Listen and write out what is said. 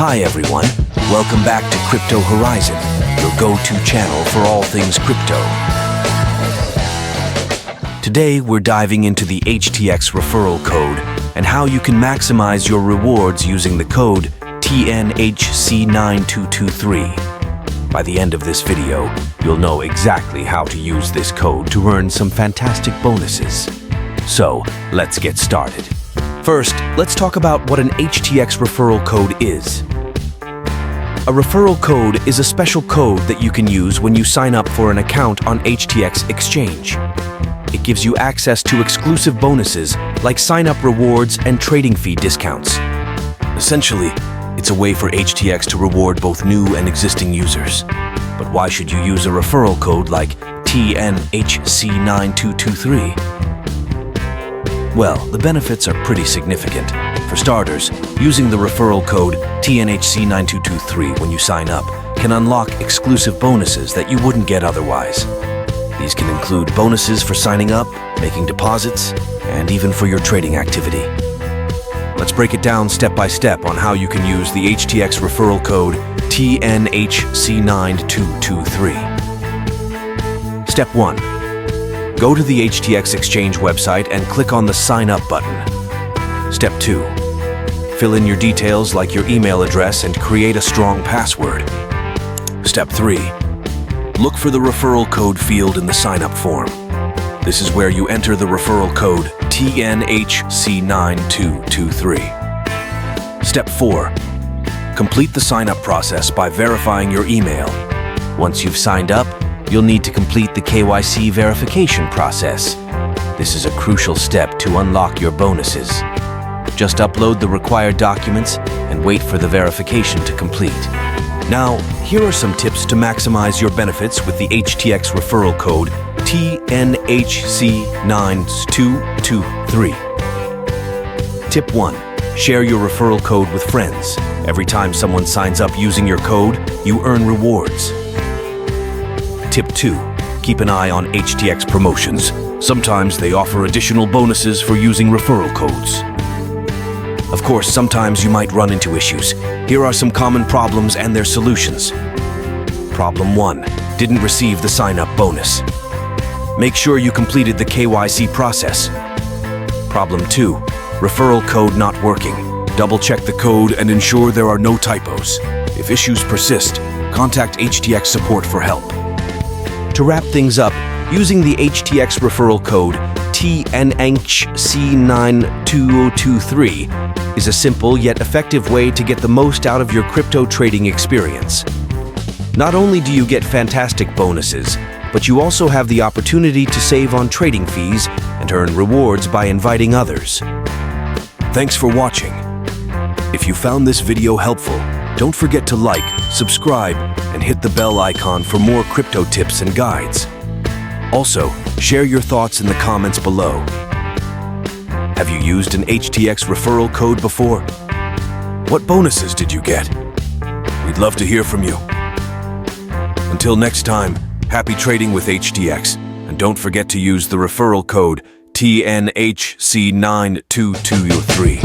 Hi everyone, welcome back to Crypto Horizon, your go-to channel for all things crypto. Today we're diving into the HTX Referral Code and how you can maximize your rewards using the code tnhc9223. By the end of this video, you'll know exactly how to use this code to earn some fantastic bonuses. So, let's get started. First, let's talk about what an HTX referral code is. A referral code is a special code that you can use when you sign up for an account on HTX Exchange. It gives you access to exclusive bonuses like sign-up rewards and trading fee discounts. Essentially, it's a way for HTX to reward both new and existing users. But why should you use a referral code like tnhc9223? Well, the benefits are pretty significant. For starters, using the referral code tnhc9223 when you sign up can unlock exclusive bonuses that you wouldn't get otherwise. These can include bonuses for signing up, making deposits, and even for your trading activity. Let's break it down step by step on how you can use the HTX referral code tnhc9223. Step 1. Go to the HTX Exchange website and click on the Sign Up button. Step 2. Fill in your details like your email address and create a strong password. Step 3. Look for the referral code field in the sign-up form. This is where you enter the referral code tnhc9223. Step 4. Complete the sign-up process by verifying your email. Once you've signed up, you'll need to complete the KYC verification process. This is a crucial step to unlock your bonuses. Just upload the required documents and wait for the verification to complete. Now, here are some tips to maximize your benefits with the HTX referral code tnhc9223. Tip 1. Share your referral code with friends. Every time someone signs up using your code, you earn rewards. Tip 2. Keep an eye on HTX promotions. Sometimes they offer additional bonuses for using referral codes. Of course, sometimes you might run into issues. Here are some common problems and their solutions. Problem 1. Didn't receive the sign-up bonus. Make sure you completed the KYC process. Problem 2. Referral code not working. Double-check the code and ensure there are no typos. If issues persist, contact HTX support for help. To wrap things up, using the HTX referral code tnhc9223 is a simple yet effective way to get the most out of your crypto trading experience. Not only do you get fantastic bonuses, but you also have the opportunity to save on trading fees and earn rewards by inviting others. Thanks for watching. If you found this video helpful, don't forget to like, subscribe, and hit the bell icon for more crypto tips and guides. Also, share your thoughts in the comments below. Have you used an HTX referral code before? What bonuses did you get? We'd love to hear from you. Until next time, happy trading with HTX, and don't forget to use the referral code tnhc9223.